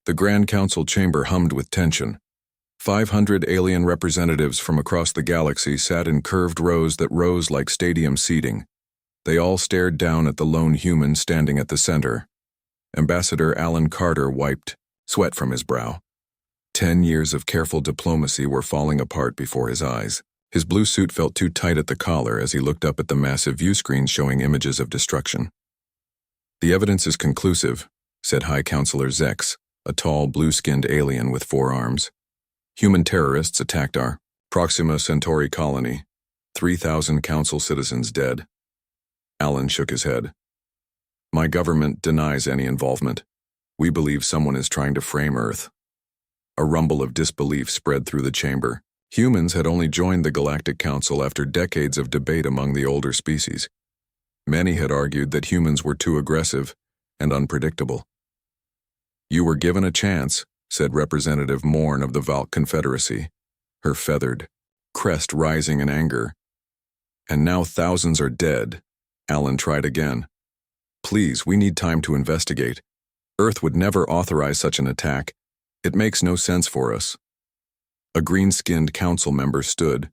The Grand Council chamber hummed with tension. 500 alien representatives from across the galaxy sat in curved rows that rose like stadium seating. They all stared down at the lone human standing at the center. Ambassador Alan Carter wiped sweat from his brow. 10 years of careful diplomacy were falling apart before his eyes. His blue suit felt too tight at the collar as he looked up at the massive view screen showing images of destruction. "The evidence is conclusive," said High Counselor Zex, a tall, blue-skinned alien with 4 arms. "Human terrorists attacked our Proxima Centauri colony. 3,000 council citizens dead." Alan shook his head. "My government denies any involvement. We believe someone is trying to frame Earth." A rumble of disbelief spread through the chamber. Humans had only joined the Galactic Council after decades of debate among the older species. Many had argued that humans were too aggressive and unpredictable. "You were given a chance," said Representative Morn of the Valk Confederacy, her feathered crest rising in anger. "And now thousands are dead." Alan tried again. "Please, we need time to investigate. Earth would never authorize such an attack. It makes no sense for us." A green-skinned council member stood.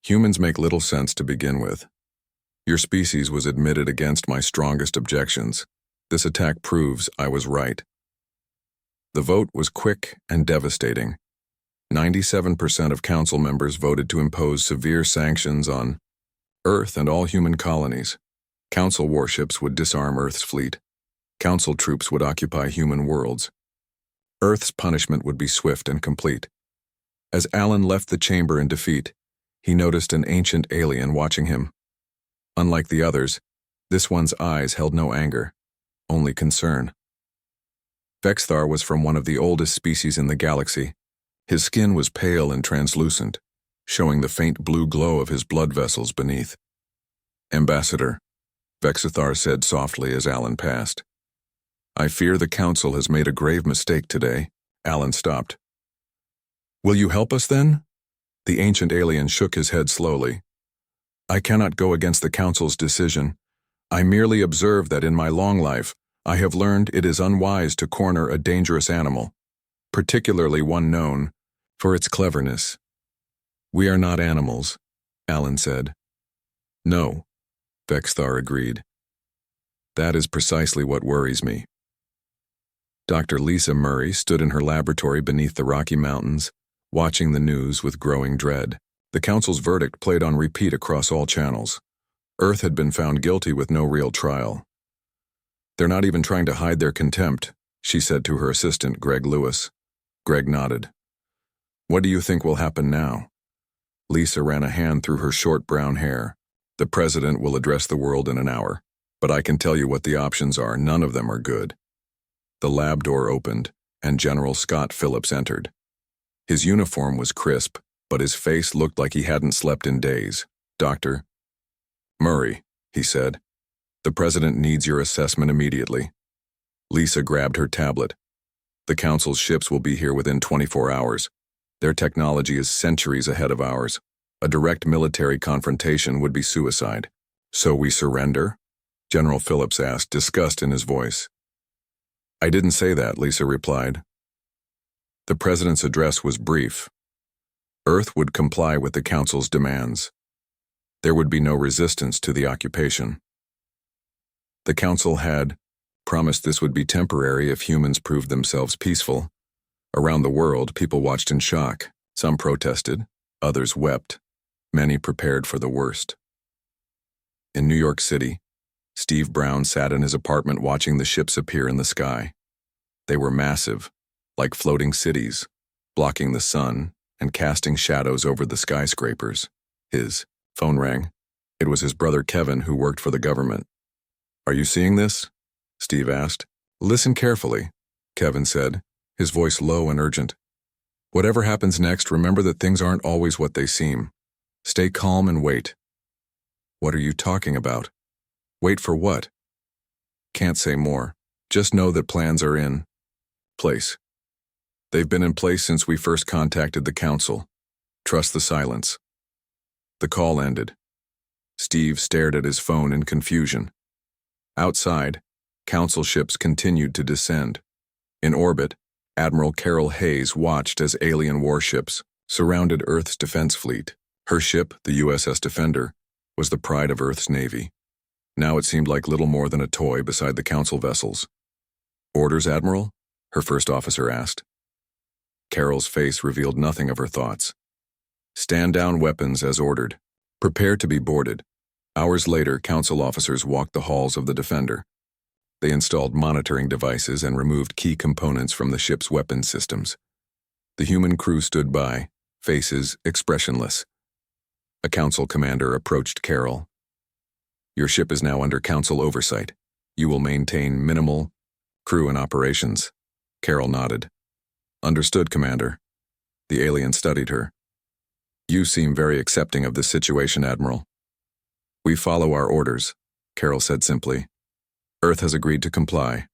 "Humans make little sense to begin with. Your species was admitted against my strongest objections. This attack proves I was right." The vote was quick and devastating. 97% of council members voted to impose severe sanctions on Earth and all human colonies. Council warships would disarm Earth's fleet. Council troops would occupy human worlds. Earth's punishment would be swift and complete. As Alan left the chamber in defeat, he noticed an ancient alien watching him. Unlike the others, this one's eyes held no anger, only concern. Vexthar was from one of the oldest species in the galaxy. His skin was pale and translucent, showing the faint blue glow of his blood vessels beneath. "Ambassador," Vexthar said softly as Alan passed. "I fear the Council has made a grave mistake today." Alan stopped. "Will you help us then?" The ancient alien shook his head slowly. "I cannot go against the Council's decision. I merely observe that in my long life, I have learned it is unwise to corner a dangerous animal, particularly one known for its cleverness." "We are not animals," Alan said. "No," Vexthar agreed. "That is precisely what worries me." Dr. Lisa Murray stood in her laboratory beneath the Rocky Mountains, watching the news with growing dread. The Council's verdict played on repeat across all channels. Earth had been found guilty with no real trial. "They're not even trying to hide their contempt," she said to her assistant, Greg Lewis. Greg nodded. "What do you think will happen now?" Lisa ran a hand through her short brown hair. "The president will address the world in an hour, but I can tell you what the options are. None of them are good." The lab door opened, and General Scott Phillips entered. His uniform was crisp, but his face looked like he hadn't slept in days. "Dr. Murray," he said, "the president needs your assessment immediately." Lisa grabbed her tablet. "The Council's ships will be here within 24 hours. Their technology is centuries ahead of ours. A direct military confrontation would be suicide." "So we surrender?" General Phillips asked, disgust in his voice. "I didn't say that," Lisa replied. The president's address was brief. Earth would comply with the Council's demands. There would be no resistance to the occupation. The Council had promised this would be temporary if humans proved themselves peaceful. Around the world, people watched in shock. Some protested, others wept. Many prepared for the worst. In New York City, Steve Brown sat in his apartment watching the ships appear in the sky. They were massive, like floating cities, blocking the sun and casting shadows over the skyscrapers. His phone rang. It was his brother Kevin, who worked for the government. "Are you seeing this?" Steve asked. "Listen carefully," Kevin said, his voice low and urgent. "Whatever happens next, remember that things aren't always what they seem. Stay calm and wait." "What are you talking about?" "Wait for what?" "Can't say more. Just know that plans are in place. They've been in place since we first contacted the Council. Trust the silence." The call ended. Steve stared at his phone in confusion. Outside, Council ships continued to descend. In orbit, Admiral Carol Hayes watched as alien warships surrounded Earth's defense fleet. Her ship, the USS Defender, was the pride of Earth's Navy. Now it seemed like little more than a toy beside the Council vessels. "Orders, Admiral?" her first officer asked. Carol's face revealed nothing of her thoughts. "Stand down weapons as ordered. Prepare to be boarded." Hours later, Council officers walked the halls of the Defender. They installed monitoring devices and removed key components from the ship's weapons systems. The human crew stood by, faces expressionless. A Council commander approached Carol. "Your ship is now under Council oversight. You will maintain minimal crew and operations." Carol nodded. "Understood, Commander." The alien studied her. "You seem very accepting of this situation, Admiral." "We follow our orders," Carol said simply. "Earth has agreed to comply."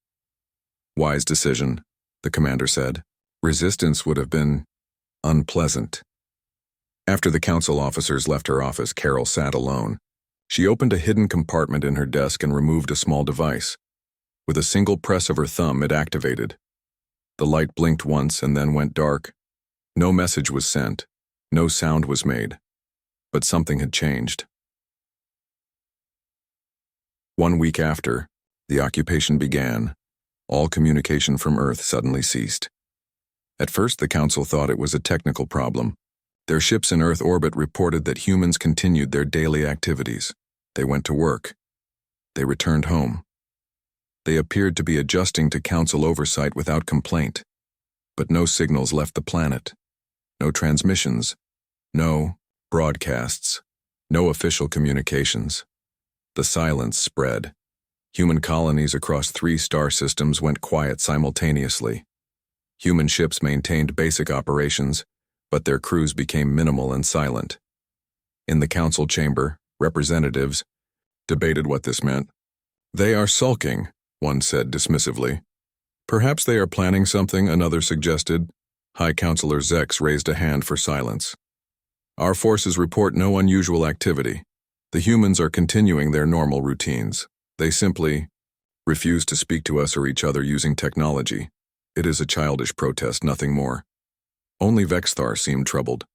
"Wise decision," the commander said. "Resistance would have been unpleasant." After the Council officers left her office, Carol sat alone. She opened a hidden compartment in her desk and removed a small device. With a single press of her thumb, it activated. The light blinked once and then went dark. No message was sent. No sound was made. But something had changed. 1 week after, the occupation began. All communication from Earth suddenly ceased. At first, the Council thought it was a technical problem. Their ships in Earth orbit reported that humans continued their daily activities. They went to work. They returned home. They appeared to be adjusting to Council oversight without complaint. But no signals left the planet. No transmissions. No broadcasts. No official communications. The silence spread. Human colonies across 3 star systems went quiet simultaneously. Human ships maintained basic operations, but their crews became minimal and silent. In the Council chamber, representatives debated what this meant. "They are sulking," one said dismissively. "Perhaps they are planning something," another suggested. High Counselor Zex raised a hand for silence. "Our forces report no unusual activity. The humans are continuing their normal routines. They simply refuse to speak to us or each other using technology. It is a childish protest, nothing more." Only Vexthar seemed troubled.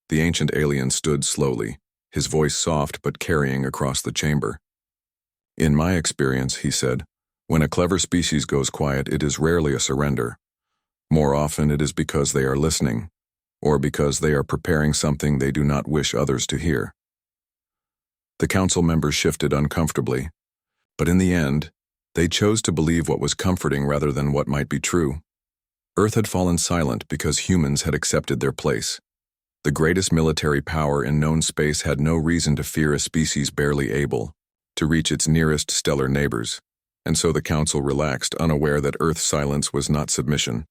The ancient alien stood slowly, his voice soft but carrying across the chamber. "In my experience," he said, "when a clever species goes quiet, it is rarely a surrender. More often it is because they are listening, or because they are preparing something they do not wish others to hear." The Council members shifted uncomfortably, but in the end, they chose to believe what was comforting rather than what might be true. Earth had fallen silent because humans had accepted their place. The greatest military power in known space had no reason to fear a species barely able to reach its nearest stellar neighbors, and so the Council relaxed, unaware that Earth's silence was not submission.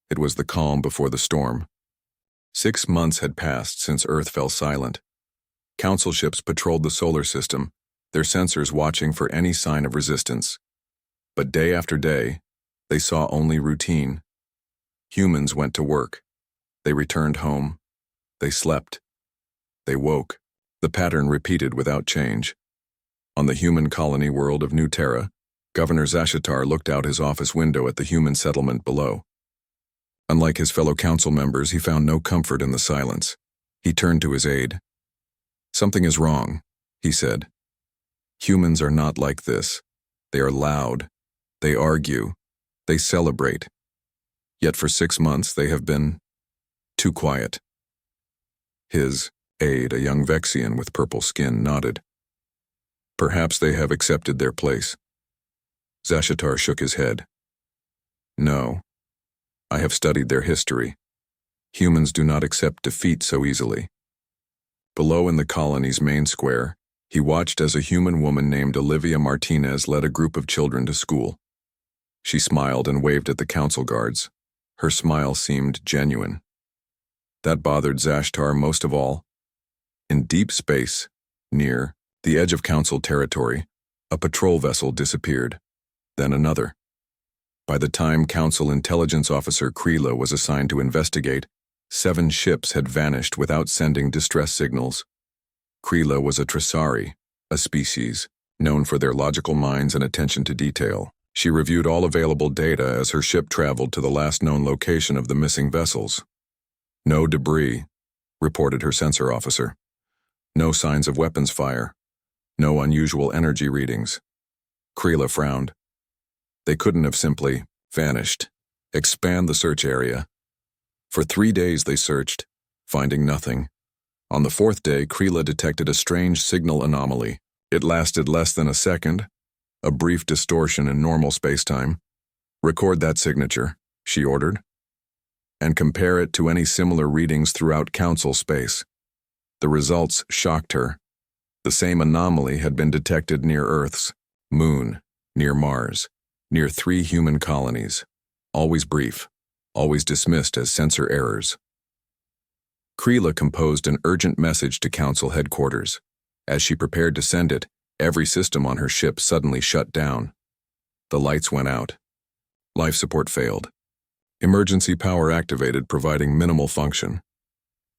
It was the calm before the storm. 6 months had passed since Earth fell silent. Council ships patrolled the solar system, their sensors watching for any sign of resistance. But day after day, they saw only routine. Humans went to work. They returned home. They slept. They woke. The pattern repeated without change. On the human colony world of New Terra, Governor Zashatar looked out his office window at the human settlement below. Unlike his fellow council members, he found no comfort in the silence. He turned to his aide. "Something is wrong," he said. "Humans are not like this. They are loud. They argue. They celebrate. Yet for 6 months they have been too quiet." His aide, a young Vexian with purple skin, nodded. "Perhaps they have accepted their place." Zashatar shook his head. "No. I have studied their history. Humans do not accept defeat so easily." Below in the colony's main square, he watched as a human woman named Olivia Martinez led a group of children to school. She smiled and waved at the council guards. Her smile seemed genuine. That bothered Zashtar most of all. In deep space, near the edge of council territory, a patrol vessel disappeared. Then another. By the time Council Intelligence Officer Krila was assigned to investigate, 7 ships had vanished without sending distress signals. Krila was a Trisari, a species known for their logical minds and attention to detail. She reviewed all available data as her ship traveled to the last known location of the missing vessels. No debris, reported her sensor officer. No signs of weapons fire. No unusual energy readings. Kreela frowned. They couldn't have simply vanished. Expand the search area. For 3 days they searched, finding nothing. On the 4th day, Kreela detected a strange signal anomaly. It lasted less than a second, a brief distortion in normal spacetime. Record that signature, she ordered, and compare it to any similar readings throughout Council space. The results shocked her. The same anomaly had been detected near Earth's moon, near Mars, near 3 human colonies. Always brief, always dismissed as sensor errors. Kreela composed an urgent message to Council headquarters. As she prepared to send it, every system on her ship suddenly shut down. The lights went out. Life support failed. Emergency power activated, providing minimal function.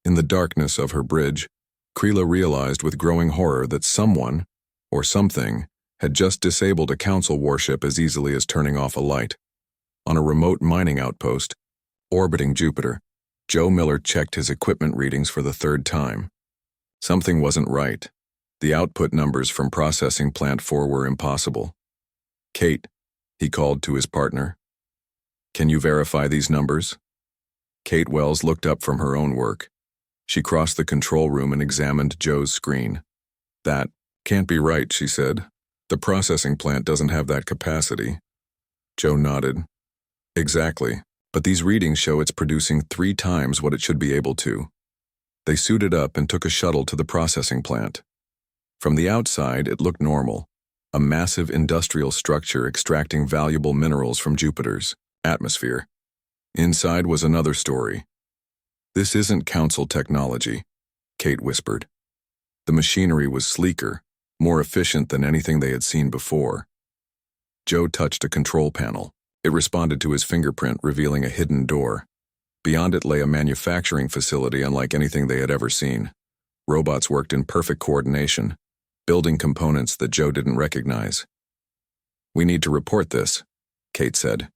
In the darkness of her bridge, Kreela realized with growing horror that someone, or something, had just disabled a Council warship as easily as turning off a light. On a remote mining outpost, orbiting Jupiter, Joe Miller checked his equipment readings for the 3rd time. Something wasn't right. The output numbers from Processing Plant 4 were impossible. Kate, he called to his partner. Can you verify these numbers? Kate Wells looked up from her own work. She crossed the control room and examined Joe's screen. That can't be right, she said. The processing plant doesn't have that capacity. Joe nodded. Exactly, but these readings show it's producing 3 times what it should be able to. They suited up and took a shuttle to the processing plant. From the outside, it looked normal, a massive industrial structure extracting valuable minerals from Jupiter's atmosphere. Inside was another story. This isn't Council technology, Kate whispered. The machinery was sleeker, more efficient than anything they had seen before. Joe touched a control panel. It responded to his fingerprint, revealing a hidden door. Beyond it lay a manufacturing facility unlike anything they had ever seen. Robots worked in perfect coordination, building components that Joe didn't recognize. We need to report this, Kate said.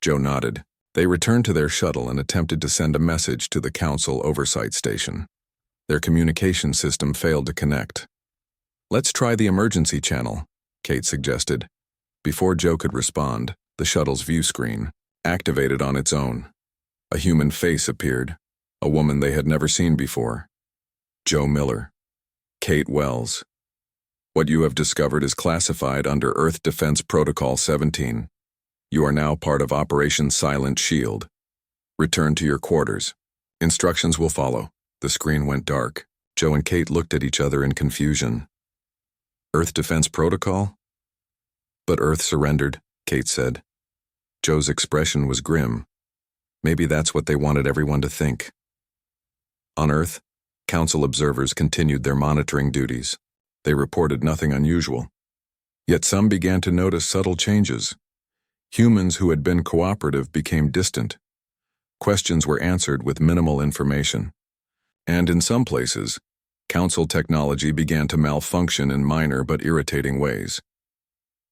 Joe nodded. They returned to their shuttle and attempted to send a message to the Council oversight station. Their communication system failed to connect. Let's try the emergency channel, Kate suggested. Before Joe could respond, the shuttle's view screen activated on its own. A human face appeared, a woman they had never seen before. Joe Miller. Kate Wells. What you have discovered is classified under Earth Defense Protocol 17. You are now part of Operation Silent Shield. Return to your quarters. Instructions will follow. The screen went dark. Joe and Kate looked at each other in confusion. Earth Defense Protocol? But Earth surrendered, Kate said. Joe's expression was grim. Maybe that's what they wanted everyone to think. On Earth, Council observers continued their monitoring duties. They reported nothing unusual. Yet some began to notice subtle changes. Humans who had been cooperative became distant. Questions were answered with minimal information. And in some places, Council technology began to malfunction in minor but irritating ways.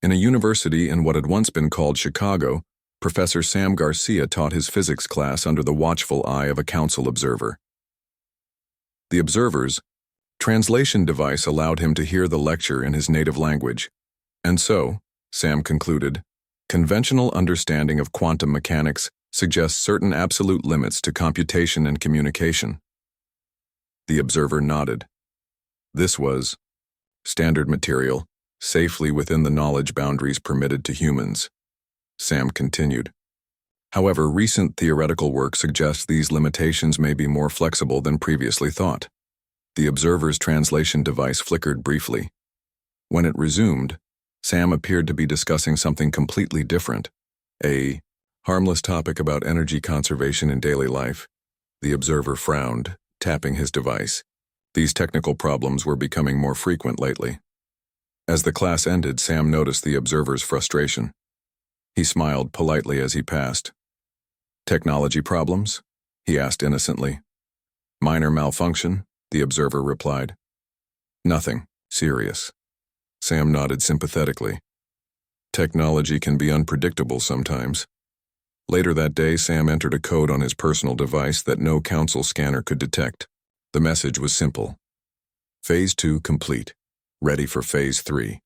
In a university in what had once been called Chicago, Professor Sam Garcia taught his physics class under the watchful eye of a Council observer. The observer's translation device allowed him to hear the lecture in his native language. And so, Sam concluded, conventional understanding of quantum mechanics suggests certain absolute limits to computation and communication. The observer nodded. This was standard material, safely within the knowledge boundaries permitted to humans. Sam continued. However, recent theoretical work suggests these limitations may be more flexible than previously thought. The observer's translation device flickered briefly. When it resumed, Sam appeared to be discussing something completely different. A harmless topic about energy conservation in daily life. The observer frowned, tapping his device. These technical problems were becoming more frequent lately. As the class ended, Sam noticed the observer's frustration. He smiled politely as he passed. Technology problems? He asked innocently. Minor malfunction? The observer replied. Nothing serious. Sam nodded sympathetically. Technology can be unpredictable sometimes. Later that day, Sam entered a code on his personal device that no council scanner could detect. The message was simple. Phase 2 complete. Ready for Phase 3.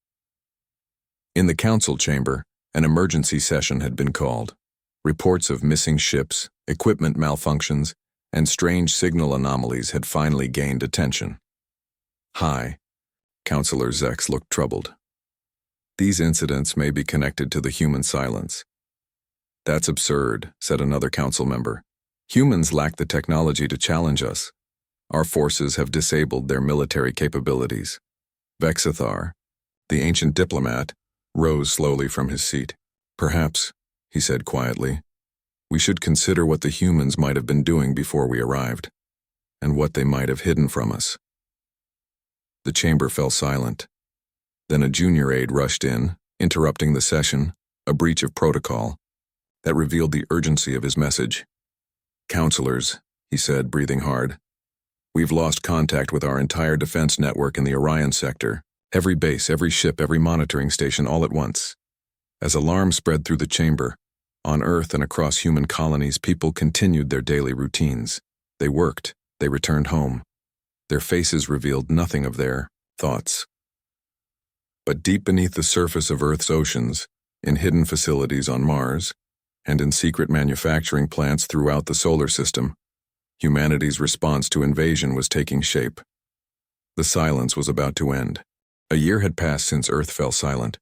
In the council chamber, an emergency session had been called. Reports of missing ships, equipment malfunctions, and strange signal anomalies had finally gained attention. Hi. Councillor Zex looked troubled. These incidents may be connected to the human silence. That's absurd, said another council member. Humans lack the technology to challenge us. Our forces have disabled their military capabilities. Vexithar, the ancient diplomat, rose slowly from his seat. Perhaps, he said quietly, we should consider what the humans might have been doing before we arrived, and what they might have hidden from us. The chamber fell silent. Then a junior aide rushed in, interrupting the session, a breach of protocol that revealed the urgency of his message. Counselors, he said, breathing hard, we've lost contact with our entire defense network in the Orion sector. Every base, every ship, every monitoring station all at once. As alarm spread through the chamber, on Earth and across human colonies, people continued their daily routines. They worked, they returned home. Their faces revealed nothing of their thoughts. But deep beneath the surface of Earth's oceans, in hidden facilities on Mars, and in secret manufacturing plants throughout the solar system, humanity's response to invasion was taking shape. The silence was about to end. A year had passed since Earth fell silent.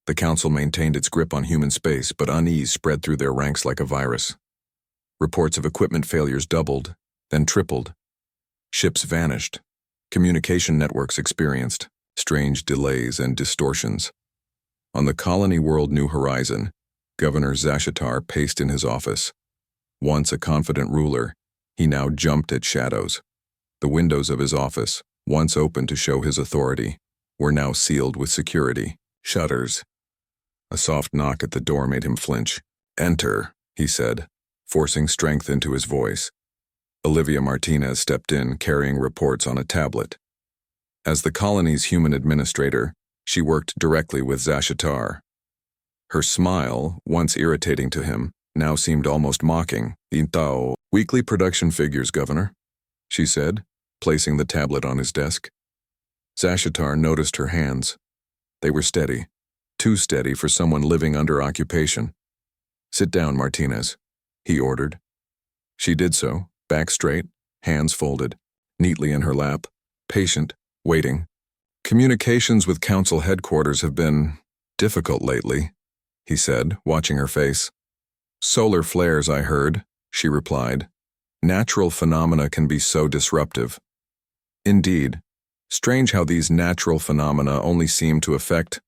The Council maintained its grip on human space, but unease spread through their ranks like a virus. Reports of equipment failures doubled, then tripled. Ships vanished. Communication networks experienced strange delays and distortions. On the colony world New Horizon, Governor Zashatar paced in his office. Once a confident ruler, he now jumped at shadows. The windows of his office, once open to show his authority, were now sealed with security shutters. A soft knock at the door made him flinch. Enter, he said, forcing strength into his voice. Olivia Martinez stepped in, carrying reports on a tablet. As the colony's human administrator, she worked directly with Zashatar. Her smile, once irritating to him, now seemed almost mocking. Intao, weekly production figures, Governor, she said, placing the tablet on his desk. Zashatar noticed her hands. They were steady, too steady for someone living under occupation. Sit down, Martinez, he ordered. She did so, back straight, hands folded, neatly in her lap, patient, waiting. Communications with Council headquarters have been difficult lately, he said, watching her face. Solar flares, I heard, she replied. Natural phenomena can be so disruptive. Indeed. Strange how these natural phenomena only seem to affect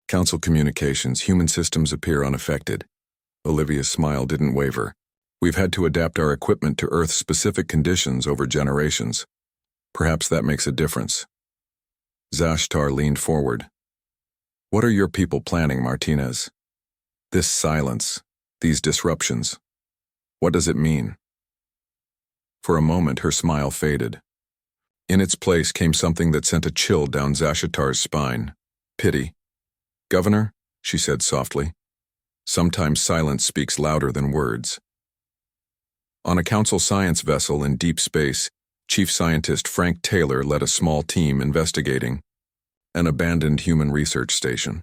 Council communications. Human systems appear unaffected. Olivia's smile didn't waver. We've had to adapt our equipment to Earth-specific conditions over generations. Perhaps that makes a difference. Zashtar leaned forward. What are your people planning, Martinez? This silence, these disruptions. What does it mean? For a moment, her smile faded. In its place came something that sent a chill down Zashatar's spine. Pity. Governor, she said softly, sometimes silence speaks louder than words. On a Council science vessel in deep space, Chief Scientist Frank Taylor led a small team investigating an abandoned human research station.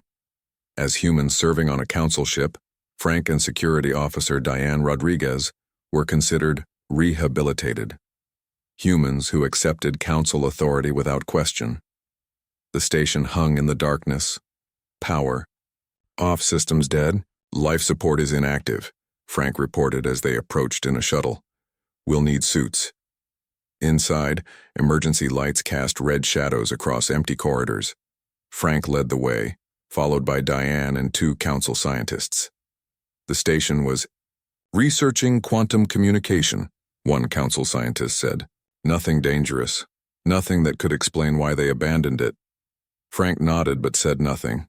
As humans serving on a Council ship, Frank and Security Officer Diane Rodriguez were considered rehabilitated. Humans who accepted Council authority without question. The station hung in the darkness. Power off, systems dead, life support is inactive, Frank reported as they approached in a shuttle. We'll need suits. Inside, emergency lights cast red shadows across empty corridors. Frank led the way, followed by Diane and 2 Council scientists. The station was researching quantum communication, one Council scientist said. Nothing dangerous, nothing that could explain why they abandoned it. Frank nodded but said nothing.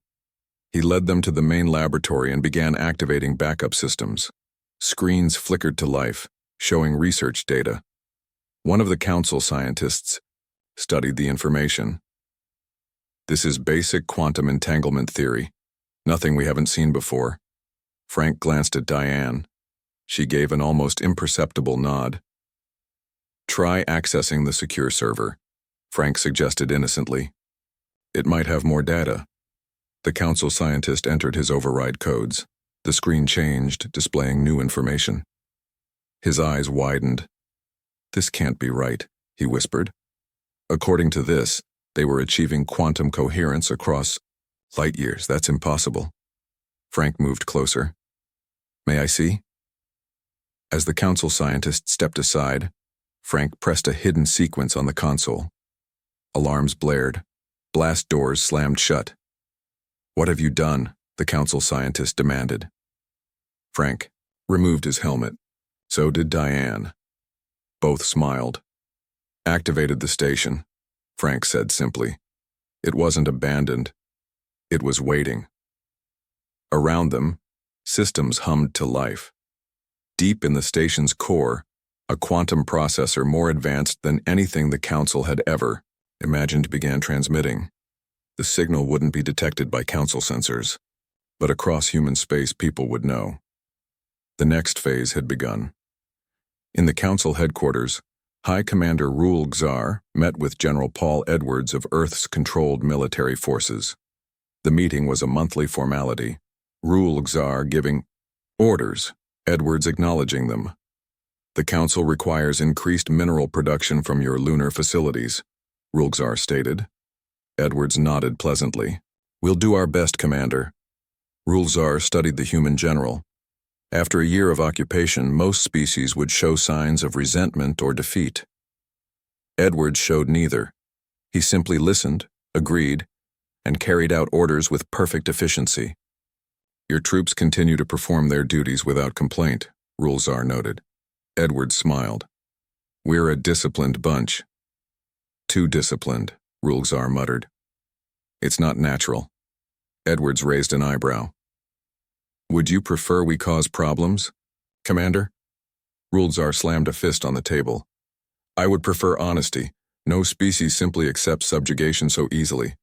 He led them to the main laboratory and began activating backup systems. Screens flickered to life, showing research data. One of the Council scientists studied the information. This is basic quantum entanglement theory. Nothing we haven't seen before. Frank glanced at Diane. She gave an almost imperceptible nod. Try accessing the secure server, Frank suggested innocently. It might have more data. The council scientist entered his override codes. The screen changed, displaying new information. His eyes widened. This can't be right, he whispered. According to this, they were achieving quantum coherence across light years. That's impossible. Frank moved closer. May I see? As the council scientist stepped aside, Frank pressed a hidden sequence on the console. Alarms blared. Blast doors slammed shut. What have you done? The council scientist demanded. Frank removed his helmet. So did Diane. Both smiled. Activated the station, Frank said simply. It wasn't abandoned. It was waiting. Around them, systems hummed to life. Deep in the station's core, a quantum processor more advanced than anything the council had ever imagined began transmitting. The signal wouldn't be detected by council sensors, but across human space people would know. The next phase had begun. In the council headquarters, High Commander Rule Xar met with General Paul Edwards of Earth's controlled military forces. The meeting was a monthly formality, Rule Xar giving orders, Edwards acknowledging them. The council requires increased mineral production from your lunar facilities, Rule Xar stated. Edwards nodded pleasantly. We'll do our best, Commander. Rule Xar studied the human general. After a year of occupation, most species would show signs of resentment or defeat. Edwards showed neither. He simply listened, agreed, and carried out orders with perfect efficiency. Your troops continue to perform their duties without complaint, Rule Xar noted. Edwards smiled. We're a disciplined bunch. Too disciplined, Rule Xar muttered. It's not natural. Edwards raised an eyebrow. Would you prefer we cause problems, Commander? Rule Xar slammed a fist on the table. I would prefer honesty. No species simply accepts subjugation so easily.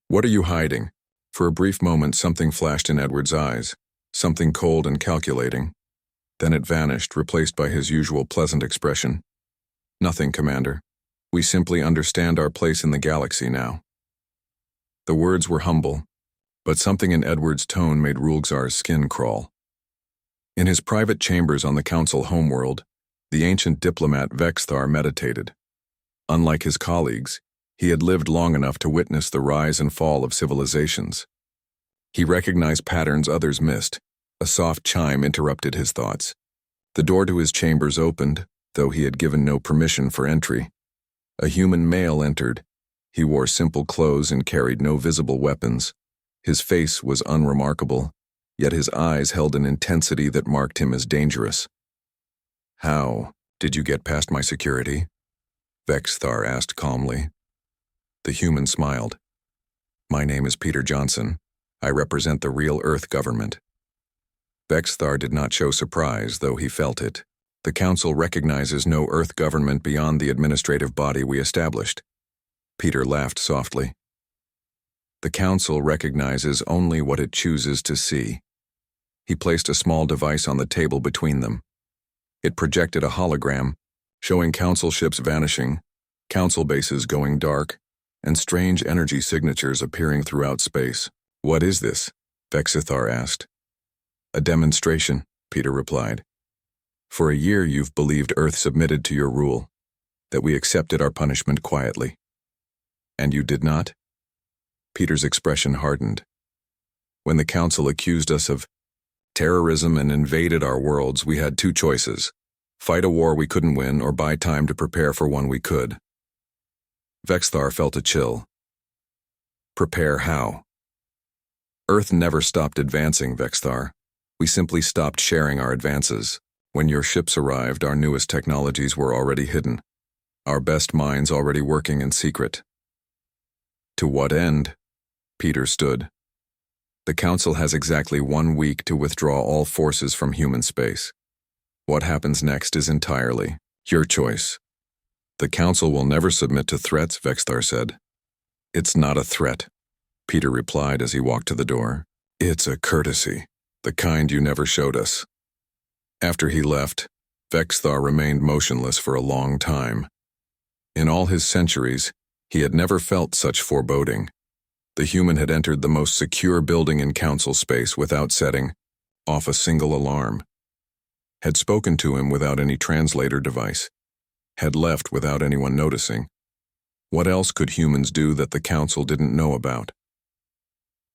What are you hiding? For a brief moment, something flashed in Edwards' eyes, something cold and calculating. Then it vanished, replaced by his usual pleasant expression. Nothing, Commander. We simply understand our place in the galaxy now. The words were humble, but something in Edwards' tone made Rule Xar's skin crawl. In his private chambers on the council homeworld, the ancient diplomat Vexthar meditated. Unlike his colleagues, he had lived long enough to witness the rise and fall of civilizations. He recognized patterns others missed. A soft chime interrupted his thoughts. The door to his chambers opened, though he had given no permission for entry. A human male entered. He wore simple clothes and carried no visible weapons. His face was unremarkable, yet his eyes held an intensity that marked him as dangerous. How did you get past my security? Vexthar asked calmly. The human smiled. My name is Peter Johnson. I represent the real Earth government. Vexthar did not show surprise, though he felt it. The Council recognizes no Earth government beyond the administrative body we established. Peter laughed softly. The Council recognizes only what it chooses to see. He placed a small device on the table between them. It projected a hologram, showing Council ships vanishing, Council bases going dark, and strange energy signatures appearing throughout space. What is this? Vexithar asked. A demonstration, Peter replied. For a year you've believed Earth submitted to your rule, that we accepted our punishment quietly. And you did not? Peter's expression hardened. When the Council accused us of terrorism and invaded our worlds, we had two choices: fight a war we couldn't win or buy time to prepare for one we could. Vexthar felt a chill. Prepare how? Earth never stopped advancing, Vexthar. We simply stopped sharing our advances. When your ships arrived, our newest technologies were already hidden. Our best minds already working in secret. To what end? Peter stood. The Council has exactly 1 week to withdraw all forces from human space. What happens next is entirely your choice. The Council will never submit to threats, Vexthar said. It's not a threat, Peter replied as he walked to the door. It's a courtesy, the kind you never showed us. After he left, Vexthar remained motionless for a long time. In all his centuries, he had never felt such foreboding. The human had entered the most secure building in council space without setting off a single alarm, had spoken to him without any translator device, had left without anyone noticing. What else could humans do that the council didn't know about?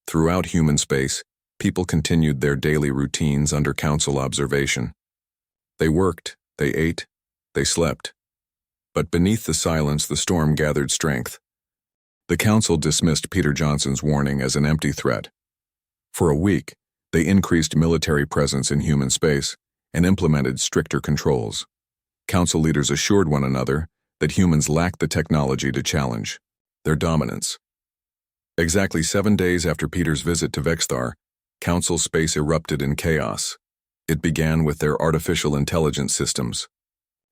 Throughout human space, people continued their daily routines under council observation. They worked, they ate, they slept. But beneath the silence, the storm gathered strength. The council dismissed Peter Johnson's warning as an empty threat. For a week, they increased military presence in human space and implemented stricter controls. Council leaders assured one another that humans lacked the technology to challenge their dominance. Exactly 7 days after Peter's visit to Vexthar, council space erupted in chaos. It began with their artificial intelligence systems.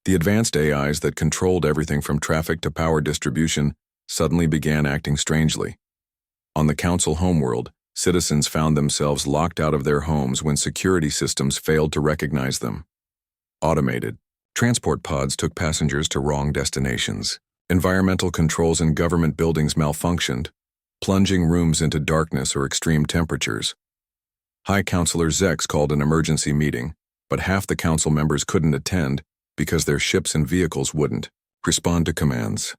The advanced AIs that controlled everything from traffic to power distribution suddenly began acting strangely. On the council homeworld, citizens found themselves locked out of their homes when security systems failed to recognize them. Automated transport pods took passengers to wrong destinations. Environmental controls in government buildings malfunctioned, plunging rooms into darkness or extreme temperatures. High Councilor Zex called an emergency meeting, but half the council members couldn't attend because their ships and vehicles wouldn't respond to commands.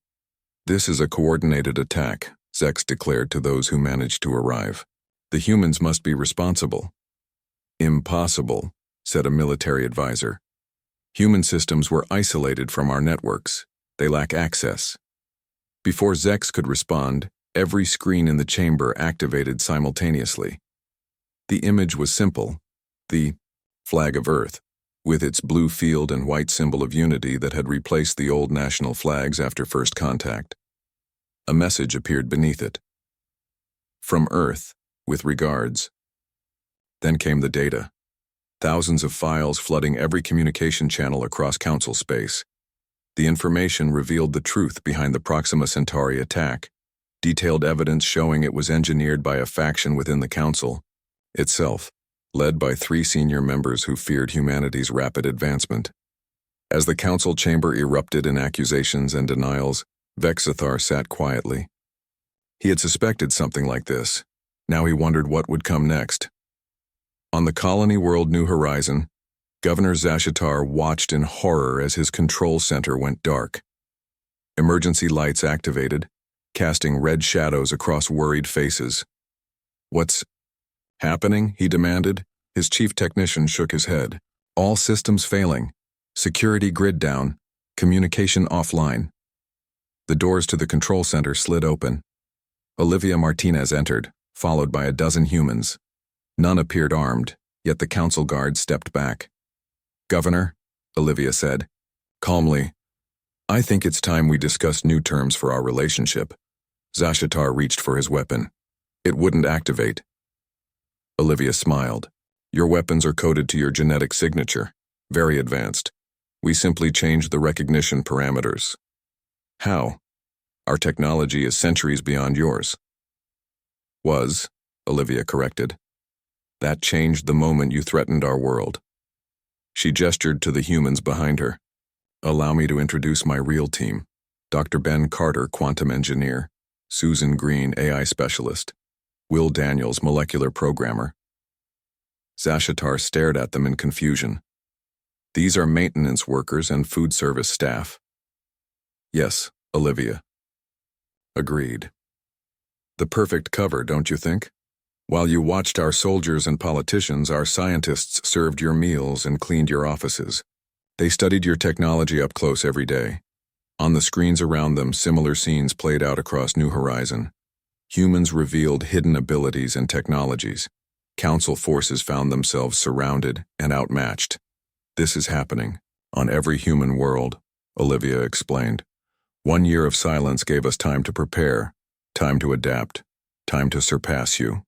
"This is a coordinated attack," Zex declared to those who managed to arrive. "The humans must be responsible." "Impossible," said a military advisor. "Human systems were isolated from our networks. They lack access." Before Zex could respond, every screen in the chamber activated simultaneously. The image was simple: the flag of Earth, with its blue field and white symbol of unity that had replaced the old national flags after first contact. A message appeared beneath it. "From Earth, with regards." Then came the data. Thousands of files flooding every communication channel across council space. The information revealed the truth behind the Proxima Centauri attack, detailed evidence showing it was engineered by a faction within the council itself, led by 3 senior members who feared humanity's rapid advancement. As the council chamber erupted in accusations and denials, Vexthar sat quietly. He had suspected something like this. Now he wondered what would come next. On the colony world New Horizon, Governor Zashatar watched in horror as his control center went dark. Emergency lights activated, casting red shadows across worried faces. "What's happening?" he demanded. His chief technician shook his head. "All systems failing. Security grid down. Communication offline." The doors to the control center slid open. Olivia Martinez entered, followed by a dozen humans. None appeared armed, yet the council guard stepped back. "Governor," Olivia said, calmly, "I think it's time we discuss new terms for our relationship." Zashatar reached for his weapon. It wouldn't activate. Olivia smiled. "Your weapons are coded to your genetic signature. Very advanced. We simply changed the recognition parameters." "How? Our technology is centuries beyond yours." "Was," Olivia corrected. "That changed the moment you threatened our world." She gestured to the humans behind her. "Allow me to introduce my real team. Dr. Ben Carter, quantum engineer. Susan Green, AI specialist. Will Daniels, molecular programmer." Zashatar stared at them in confusion. "These are maintenance workers and food service staff." "Yes," Olivia agreed. "The perfect cover, don't you think? While you watched our soldiers and politicians, our scientists served your meals and cleaned your offices. They studied your technology up close every day. On the screens around them, similar scenes played out across New Horizon. Humans revealed hidden abilities and technologies. Council forces found themselves surrounded and outmatched. This is happening on every human world," Olivia explained. 1 year of silence gave us time to prepare, time to adapt, time to surpass you."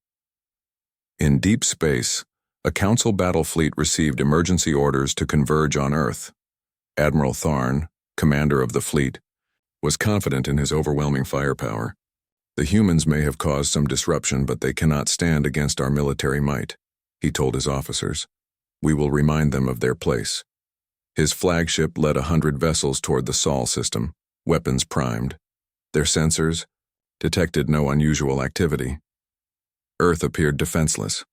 In deep space, a council battle fleet received emergency orders to converge on Earth. Admiral Tharn, commander of the fleet, was confident in his overwhelming firepower. The humans may have caused some disruption, but they cannot stand against our military might, he told his officers. We will remind them of their place. His flagship led 100 vessels toward the Sol system, weapons primed. Their sensors detected no unusual activity. Earth appeared defenseless.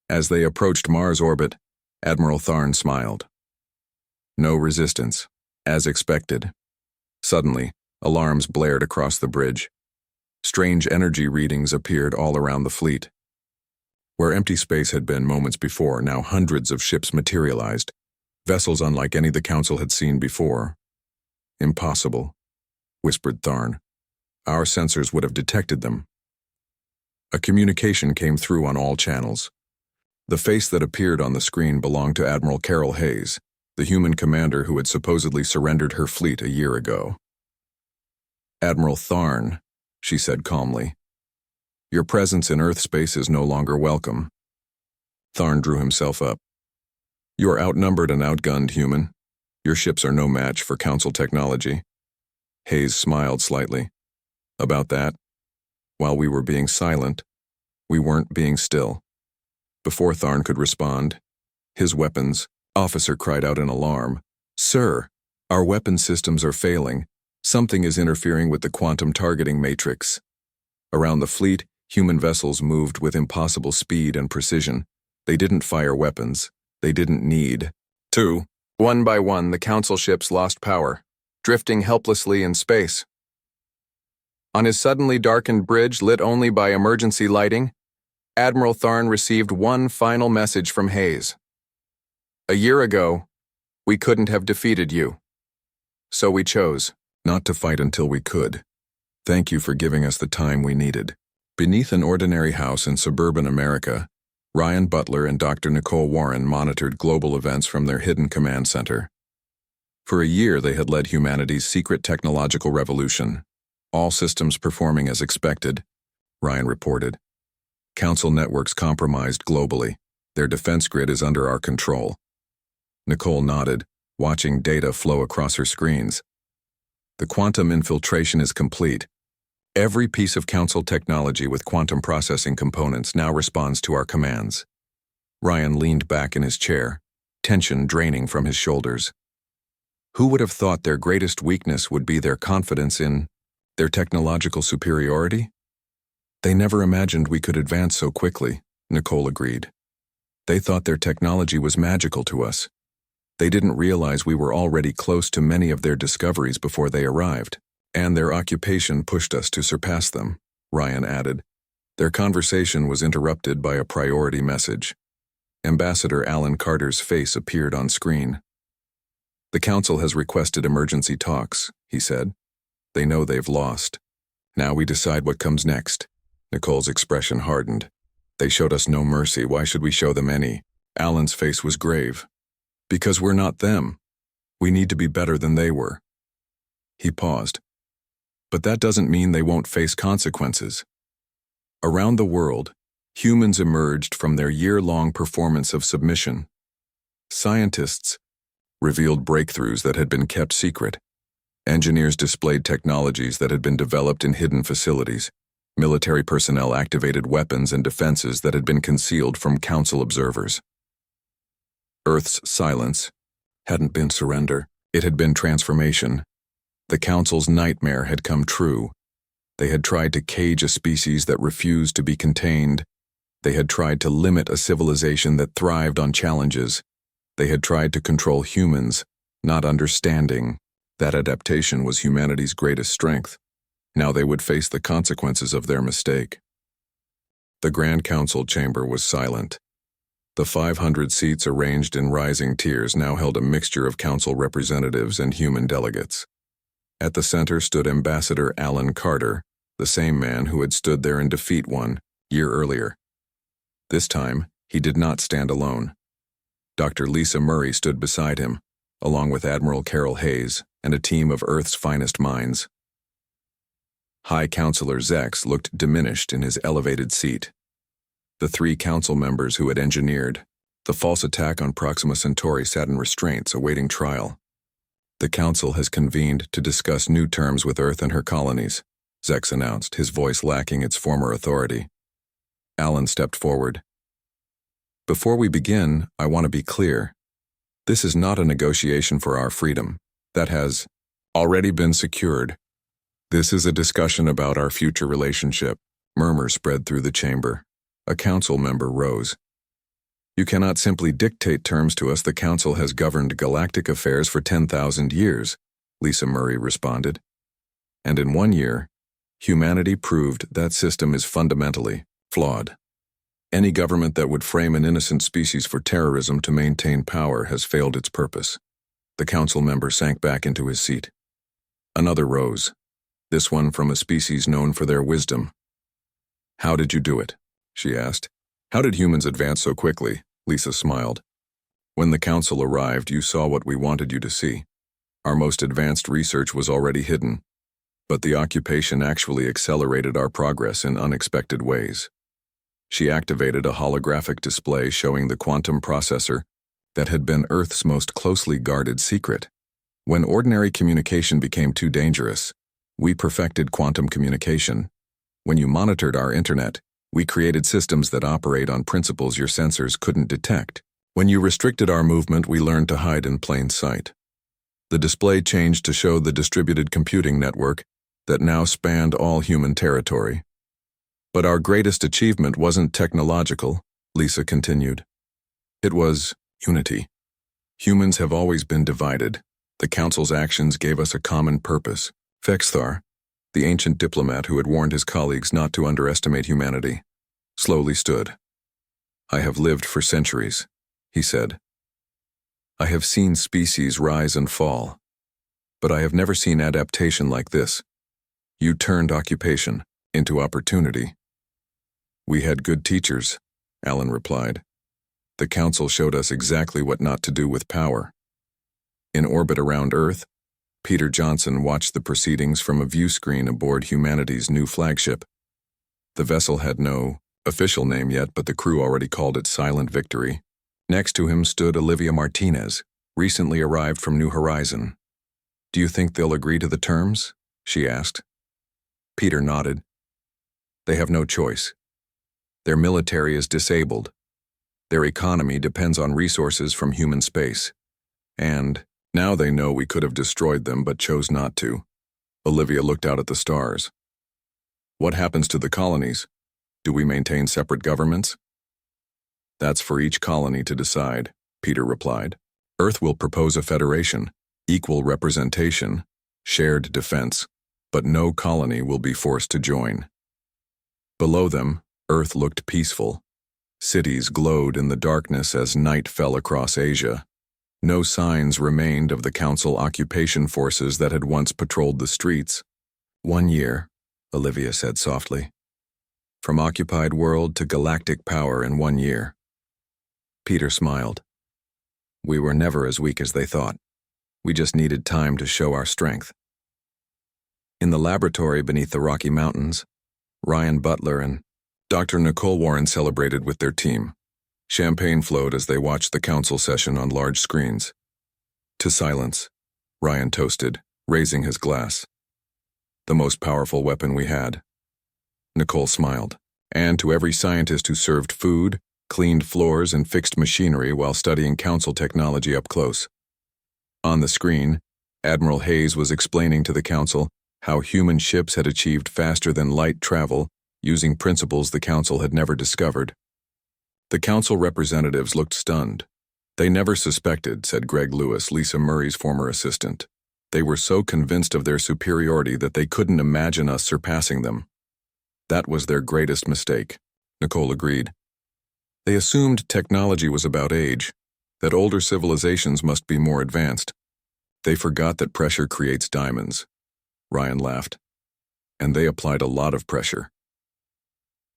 As they approached Mars orbit, Admiral Tharn smiled. No resistance, as expected. Suddenly, alarms blared across the bridge. Strange energy readings appeared all around the fleet. Where empty space had been moments before, now hundreds of ships materialized, vessels unlike any the Council had seen before. Impossible, whispered Tharn. Our sensors would have detected them. A communication came through on all channels. The face that appeared on the screen belonged to Admiral Carol Hayes, the human commander who had supposedly surrendered her fleet a year ago. Admiral Tharn, she said calmly, your presence in Earth space is no longer welcome. Tharn drew himself up. You are outnumbered and outgunned, human. Your ships are no match for Council technology. Hayes smiled slightly. About that, while we were being silent, we weren't being still. Before Tharn could respond, his weapons officer cried out in alarm. Sir, our weapon systems are failing. Something is interfering with the quantum targeting matrix. Around the fleet, human vessels moved with impossible speed and precision. They didn't fire weapons. They didn't need to. One by one, the Council ships lost power, drifting helplessly in space. On his suddenly darkened bridge, lit only by emergency lighting, Admiral Tharn received one final message from Hayes. A year ago, we couldn't have defeated you. So we chose not to fight until we could. Thank you for giving us the time we needed. Beneath an ordinary house in suburban America, Ryan Butler and Dr. Nicole Warren monitored global events from their hidden command center. For a year, they had led humanity's secret technological revolution. All systems performing as expected, Ryan reported. Council networks compromised globally. Their defense grid is under our control. Nicole nodded, watching data flow across her screens. The quantum infiltration is complete. Every piece of Council technology with quantum processing components now responds to our commands. Ryan leaned back in his chair, tension draining from his shoulders. Who would have thought their greatest weakness would be their confidence in their technological superiority? They never imagined we could advance so quickly, Nicole agreed. They thought their technology was magical to us. They didn't realize we were already close to many of their discoveries before they arrived, and their occupation pushed us to surpass them, Ryan added. Their conversation was interrupted by a priority message. Ambassador Alan Carter's face appeared on screen. The Council has requested emergency talks, he said. They know they've lost. Now we decide what comes next. Nicole's expression hardened. They showed us no mercy. Why should we show them any? Alan's face was grave. Because we're not them. We need to be better than they were. He paused. But that doesn't mean they won't face consequences. Around the world, humans emerged from their year-long performance of submission. Scientists revealed breakthroughs that had been kept secret. Engineers displayed technologies that had been developed in hidden facilities. Military personnel activated weapons and defenses that had been concealed from Council observers. Earth's silence hadn't been surrender. It had been transformation. The Council's nightmare had come true. They had tried to cage a species that refused to be contained. They had tried to limit a civilization that thrived on challenges. They had tried to control humans, not understanding. That adaptation was humanity's greatest strength. Now they would face the consequences of their mistake. The Grand Council chamber was silent. The 500 seats arranged in rising tiers now held a mixture of Council representatives and human delegates. At the center stood Ambassador Alan Carter, the same man who had stood there in defeat 1 year earlier. This time, he did not stand alone. Dr. Lisa Murray stood beside him, along with Admiral Carol Hayes and a team of Earth's finest minds. High Counselor Zex looked diminished in his elevated seat. The 3 Council members who had engineered the false attack on Proxima Centauri sat in restraints awaiting trial. The Council has convened to discuss new terms with Earth and her colonies, Zex announced, his voice lacking its former authority. Alan stepped forward. Before we begin, I want to be clear. This is not a negotiation for our freedom. That has already been secured. This is a discussion about our future relationship. Murmurs spread through the chamber. A council member rose. You cannot simply dictate terms to us. The council has governed galactic affairs for 10,000 years, Lisa Murray responded. And in 1 year, humanity proved that system is fundamentally flawed. Any government that would frame an innocent species for terrorism to maintain power has failed its purpose. The council member sank back into his seat. Another rose, this one from a species known for their wisdom. How did you do it? She asked. How did humans advance so quickly? Lisa smiled. When the council arrived, you saw what we wanted you to see. Our most advanced research was already hidden, but the occupation actually accelerated our progress in unexpected ways. She activated a holographic display showing the quantum processor that had been Earth's most closely guarded secret. When ordinary communication became too dangerous, we perfected quantum communication. When you monitored our internet, we created systems that operate on principles your sensors couldn't detect. When you restricted our movement, we learned to hide in plain sight. The display changed to show the distributed computing network that now spanned all human territory. But our greatest achievement wasn't technological, Lisa continued. It was unity. Humans have always been divided. The Council's actions gave us a common purpose. Fexthar, the ancient diplomat who had warned his colleagues not to underestimate humanity, slowly stood. I have lived for centuries, he said. I have seen species rise and fall, but I have never seen adaptation like this. You turned occupation into opportunity. We had good teachers, Alan replied. The Council showed us exactly what not to do with power. In orbit around Earth, Peter Johnson watched the proceedings from a view screen aboard humanity's new flagship. The vessel had no official name yet, but the crew already called it Silent Victory. Next to him stood Olivia Martinez, recently arrived from New Horizon. Do you think they'll agree to the terms? She asked. Peter nodded. They have no choice. Their military is disabled. Their economy depends on resources from human space. And now they know we could have destroyed them but chose not to. Olivia looked out at the stars. What happens to the colonies? Do we maintain separate governments? That's for each colony to decide, Peter replied. Earth will propose a federation, equal representation, shared defense, but no colony will be forced to join. Below them, Earth looked peaceful. Cities glowed in the darkness as night fell across Asia. No signs remained of the Council occupation forces that had once patrolled the streets. 1 year, Olivia said softly. From occupied world to galactic power in 1 year. Peter smiled. We were never as weak as they thought. We just needed time to show our strength. In the laboratory beneath the Rocky Mountains, Ryan Butler and Dr. Nicole Warren celebrated with their team. Champagne flowed as they watched the council session on large screens. To silence, Ryan toasted, raising his glass. The most powerful weapon we had. Nicole smiled. And to every scientist who served food, cleaned floors, and fixed machinery while studying council technology up close. On the screen, Admiral Hayes was explaining to the council how human ships had achieved faster than light travel using principles the council had never discovered. The council representatives looked stunned. They never suspected, said Greg Lewis, Lisa Murray's former assistant. They were so convinced of their superiority that they couldn't imagine us surpassing them. That was their greatest mistake, Nicole agreed. They assumed technology was about age, that older civilizations must be more advanced. They forgot that pressure creates diamonds. Ryan laughed. And they applied a lot of pressure.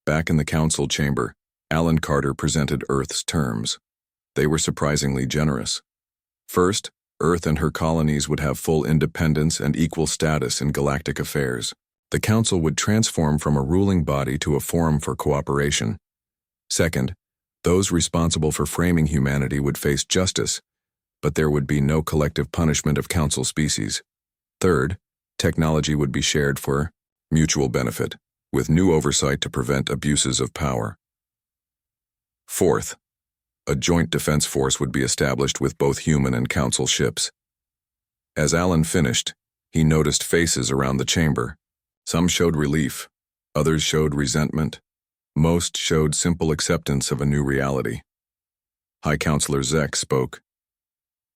Back in the council chamber, Alan Carter presented Earth's terms. They were surprisingly generous. First, Earth and her colonies would have full independence and equal status in galactic affairs. The Council would transform from a ruling body to a forum for cooperation. Second, those responsible for framing humanity would face justice, but there would be no collective punishment of Council species. Third, technology would be shared for mutual benefit, with new oversight to prevent abuses of power. Fourth, a joint defense force would be established with both human and council ships. As Alan finished, he noticed faces around the chamber. Some showed relief, others showed resentment, most showed simple acceptance of a new reality. High Counselor Zek spoke.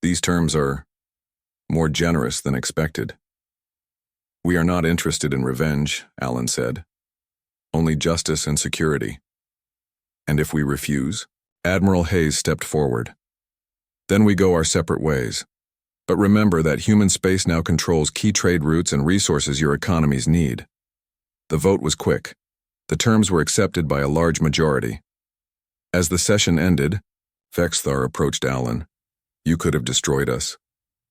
These terms are more generous than expected. We are not interested in revenge, Alan said. Only justice and security. And if we refuse? Admiral Hayes stepped forward. Then we go our separate ways. But remember that human space now controls key trade routes and resources your economies need. The vote was quick. The terms were accepted by a large majority. As the session ended, Vexthar approached Alan. You could have destroyed us,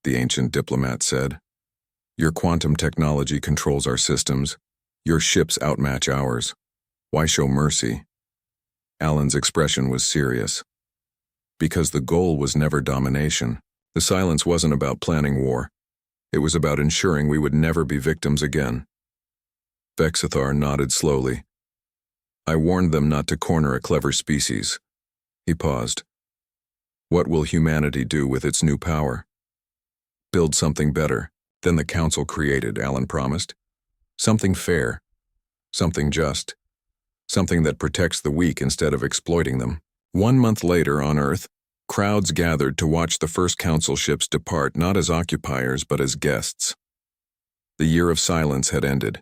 the ancient diplomat said. Your quantum technology controls our systems. Your ships outmatch ours. Why show mercy? Alan's expression was serious. Because the goal was never domination. The silence wasn't about planning war. It was about ensuring we would never be victims again. Vexthar nodded slowly. I warned them not to corner a clever species. He paused. What will humanity do with its new power? Build something better than the Council created, Alan promised. Something fair. Something just. Something that protects the weak instead of exploiting them. 1 month later on Earth, crowds gathered to watch the first Council ships depart not as occupiers but as guests. The year of silence had ended.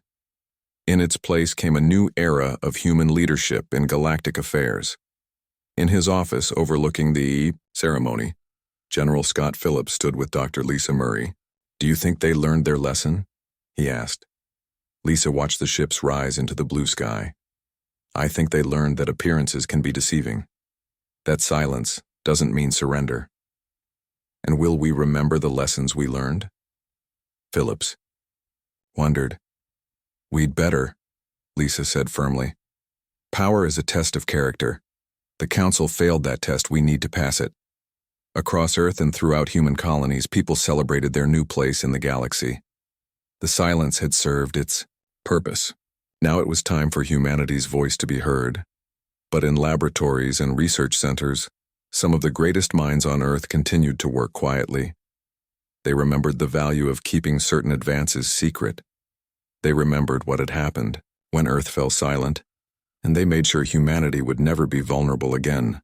In its place came a new era of human leadership in galactic affairs. In his office overlooking the ceremony, General Scott Phillips stood with Dr. Lisa Murray. Do you think they learned their lesson? He asked. Lisa watched the ships rise into the blue sky. I think they learned that appearances can be deceiving. That silence doesn't mean surrender. And will we remember the lessons we learned? Phillips wondered. We'd better, Lisa said firmly. Power is a test of character. The Council failed that test. We need to pass it. Across Earth and throughout human colonies, people celebrated their new place in the galaxy. The silence had served its purpose. Now it was time for humanity's voice to be heard. But in laboratories and research centers, some of the greatest minds on Earth continued to work quietly. They remembered the value of keeping certain advances secret. They remembered what had happened when Earth fell silent, and they made sure humanity would never be vulnerable again.